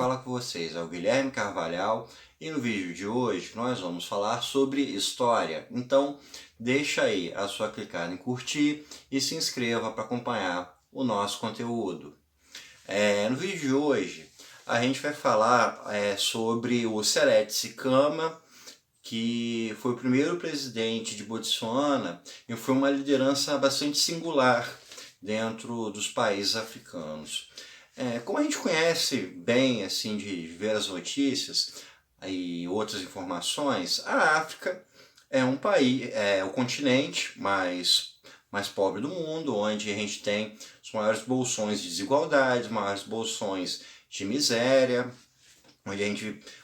fala com vocês é o Guilherme Carvalhal e no vídeo de hoje nós vamos falar sobre história. Então deixa aí a sua clicada em curtir e se inscreva para acompanhar o nosso conteúdo. No vídeo de hoje a gente vai falar sobre o Seretse Sikama, que foi o primeiro presidente de Botsuana e foi uma liderança bastante singular dentro dos países africanos. Como a gente conhece bem assim de ver as notícias e outras informações, a África é um país, é o continente mais pobre do mundo, onde a gente tem os maiores bolsões de desigualdade, os maiores bolsões de miséria,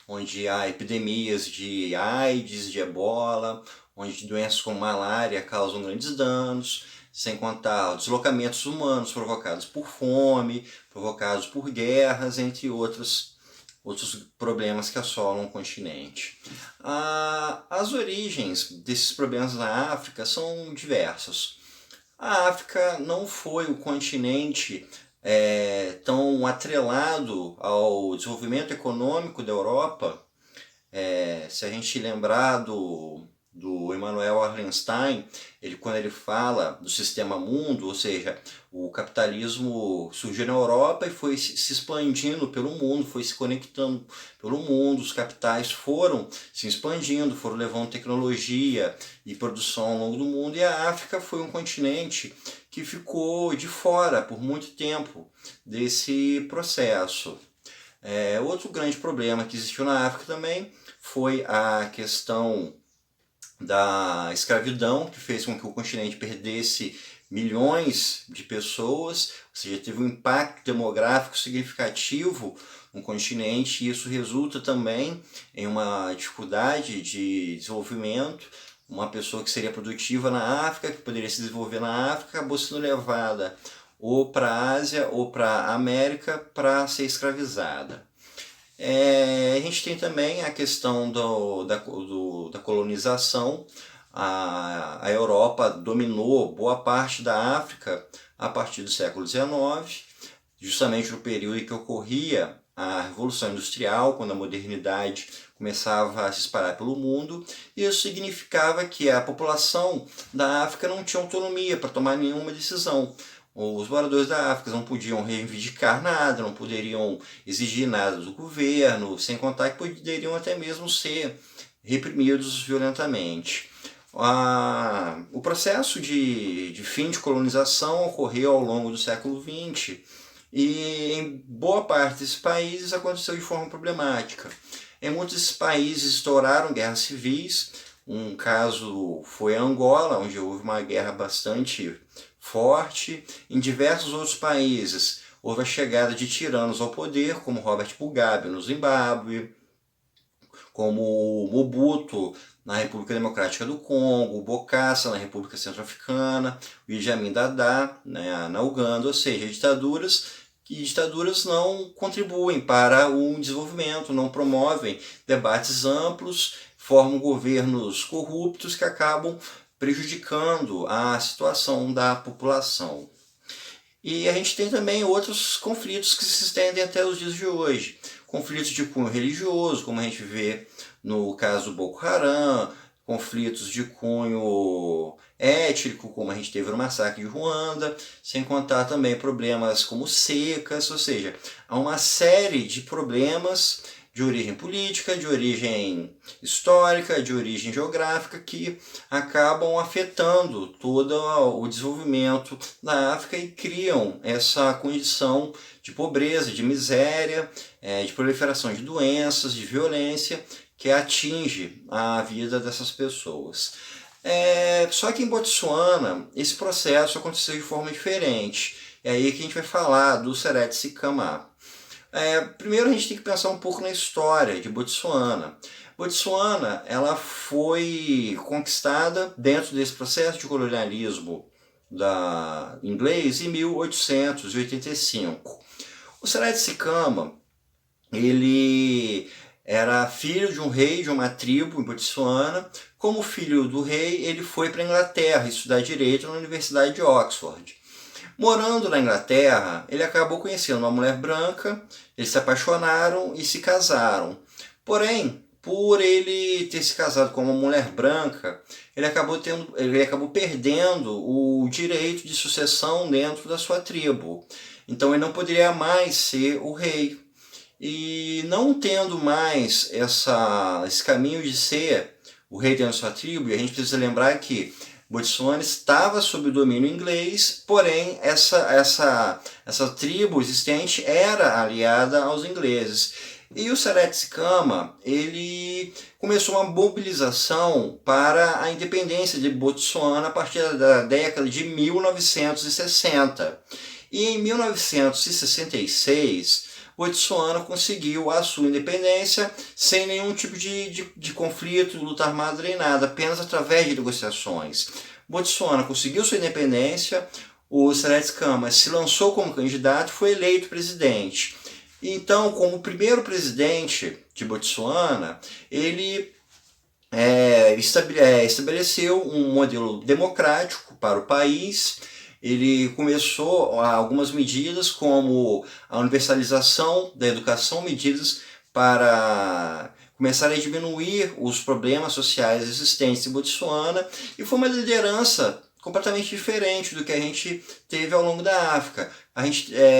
onde há epidemias de AIDS, de ebola, onde doenças como malária causam grandes danos, sem contar deslocamentos humanos provocados por fome, provocados por guerras, entre outros problemas que assolam o continente. As origens desses problemas na África são diversas. A África não foi o continente tão atrelado ao desenvolvimento econômico da Europa. Se a gente lembrar do Emanuel Wallenstein, quando ele fala do sistema mundo, ou seja, o capitalismo surgiu na Europa e foi se expandindo pelo mundo, foi se conectando pelo mundo, os capitais foram se expandindo, foram levando tecnologia e produção ao longo do mundo, e a África foi um continente que ficou de fora por muito tempo desse processo. Outro grande problema que existiu na África também foi a questão da escravidão, que fez com que o continente perdesse milhões de pessoas, ou seja, teve um impacto demográfico significativo no continente, e isso resulta também em uma dificuldade de desenvolvimento. Uma pessoa que seria produtiva na África, que poderia se desenvolver na África, acabou sendo levada ou para a Ásia ou para a América para ser escravizada. A gente tem também a questão da colonização. A Europa dominou boa parte da África a partir do século XIX, justamente no período em que ocorria a Revolução Industrial, quando a modernidade começava a se espalhar pelo mundo. Isso significava que a população da África não tinha autonomia para tomar nenhuma decisão. Os moradores da África não podiam reivindicar nada, não poderiam exigir nada do governo, sem contar que poderiam até mesmo ser reprimidos violentamente. O processo de fim de colonização ocorreu ao longo do século XX e em boa parte desses países aconteceu de forma problemática. Em muitos desses países estouraram guerras civis. Um caso foi a Angola, onde houve uma guerra bastante forte. Em diversos outros países houve a chegada de tiranos ao poder, como Robert Mugabe no Zimbábue, como Mobutu na República Democrática do Congo, o Bokassa na República Centro-Africana, o Idi Amin Dada na Uganda, ou seja, ditaduras não contribuem para o desenvolvimento, não promovem debates amplos, formam governos corruptos que acabam prejudicando a situação da população. E a gente tem também outros conflitos que se estendem até os dias de hoje. Conflitos de cunho religioso, como a gente vê no caso do Boko Haram, conflitos de cunho étnico, como a gente teve no massacre de Ruanda, sem contar também problemas como secas, ou seja, há uma série de problemas de origem política, de origem histórica, de origem geográfica, que acabam afetando todo o desenvolvimento da África e criam essa condição de pobreza, de miséria, de proliferação de doenças, de violência, que atinge a vida dessas pessoas. Só que em Botsuana esse processo aconteceu de forma diferente. É aí que a gente vai falar do Seretse Sikama. Primeiro a gente tem que pensar um pouco na história de Botsuana. Botsuana ela foi conquistada dentro desse processo de colonialismo inglês em 1885. O Seretse Sikama, ele era filho de um rei de uma tribo em Botsuana. Como filho do rei, ele foi para a Inglaterra estudar direito na Universidade de Oxford. Morando na Inglaterra, ele acabou conhecendo uma mulher branca, eles se apaixonaram e se casaram. Porém, por ele ter se casado com uma mulher branca, ele acabou perdendo o direito de sucessão dentro da sua tribo. Então ele não poderia mais ser o rei. E não tendo mais esse caminho de ser o rei dentro da sua tribo, e a gente precisa lembrar que Botsuana estava sob o domínio inglês, porém essa tribo existente era aliada aos ingleses. E o Seretse Khama, ele começou uma mobilização para a independência de Botsuana a partir da década de 1960. E em 1966, Botsuana conseguiu a sua independência sem nenhum tipo de conflito, luta armada nem nada, apenas através de negociações. Botsuana conseguiu sua independência, o Seretse Khama se lançou como candidato e foi eleito presidente. Então, como primeiro presidente de Botsuana, ele estabeleceu um modelo democrático para o país. Ele começou algumas medidas como a universalização da educação, medidas para começar a diminuir os problemas sociais existentes em Botsuana, e foi uma liderança completamente diferente do que a gente teve ao longo da África.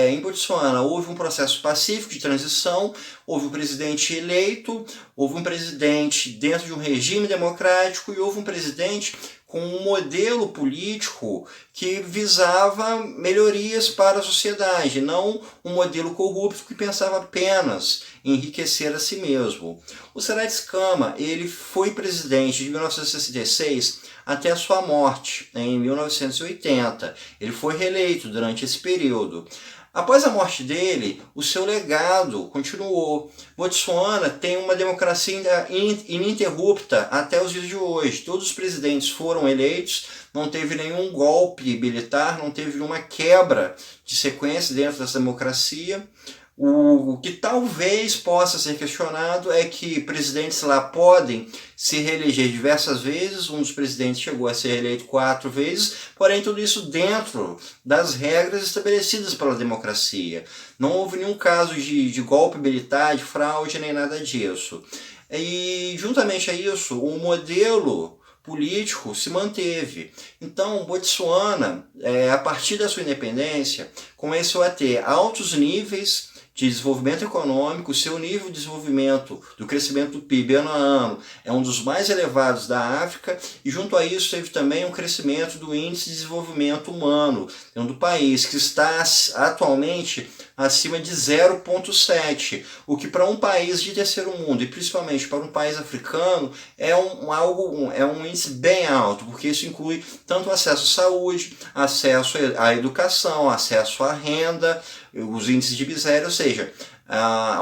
Em Botsuana houve um processo pacífico de transição, houve um presidente eleito, houve um presidente dentro de um regime democrático e houve um presidente com um modelo político que visava melhorias para a sociedade, não um modelo corrupto que pensava apenas em enriquecer a si mesmo. O Seretse Khama, ele foi presidente de 1966 até a sua morte, em 1980. Ele foi reeleito durante esse período. Após a morte dele, o seu legado continuou. Botsuana tem uma democracia ininterrupta até os dias de hoje. Todos os presidentes foram eleitos, não teve nenhum golpe militar, não teve nenhuma quebra de sequência dentro dessa democracia. O que talvez possa ser questionado é que presidentes lá podem se reeleger diversas vezes. Um dos presidentes chegou a ser reeleito 4 vezes, porém tudo isso dentro das regras estabelecidas pela democracia. Não houve nenhum caso de golpe militar, de fraude, nem nada disso. E juntamente a isso, o modelo político se manteve. Então, Botsuana, a partir da sua independência, começou a ter altos níveis de desenvolvimento econômico. Seu nível de desenvolvimento do crescimento do PIB ano a ano é um dos mais elevados da África, e junto a isso teve também um crescimento do índice de desenvolvimento humano dentro do país, que está atualmente acima de 0,7, o que para um país de terceiro mundo, e principalmente para um país africano, é um índice bem alto, porque isso inclui tanto acesso à saúde, acesso à educação, acesso à renda, os índices de miséria, ou seja,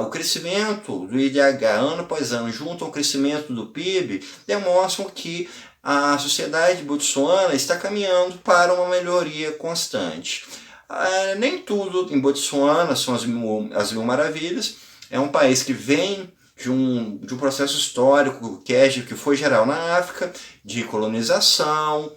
o crescimento do IDH ano após ano junto ao crescimento do PIB demonstram que a sociedade de Botsuana está caminhando para uma melhoria constante. Nem tudo em Botsuana são as mil maravilhas. É um país que vem de um processo histórico que foi geral na África, de colonização,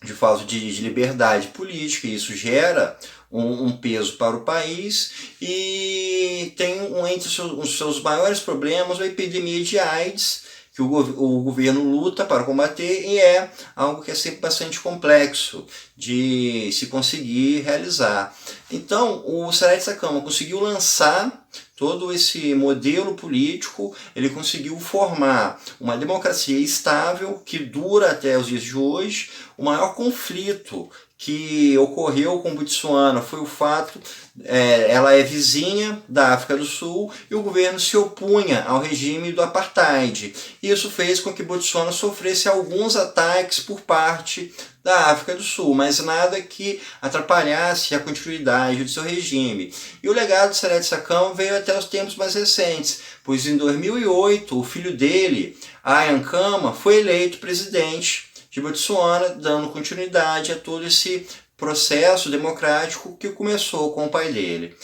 de falta de liberdade política, e isso gera um peso para o país, e tem entre os seus maiores problemas a epidemia de AIDS, que o governo luta para combater, e é algo que é sempre bastante complexo de se conseguir realizar. Então, o Seretse Khama conseguiu lançar todo esse modelo político, ele conseguiu formar uma democracia estável que dura até os dias de hoje. O maior conflito que ocorreu com Botsuana foi o fato, ela é vizinha da África do Sul e o governo se opunha ao regime do apartheid. Isso fez com que Botsuana sofresse alguns ataques por parte da África do Sul, mas nada que atrapalhasse a continuidade do seu regime. E o legado de Seretse Khama veio até os tempos mais recentes, pois em 2008 o filho dele, Ian Khama, foi eleito presidente de Botsuana, dando continuidade a todo esse processo democrático que começou com o pai dele.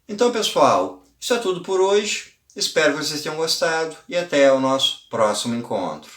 Então, pessoal, isso é tudo por hoje. Espero que vocês tenham gostado e até o nosso próximo encontro.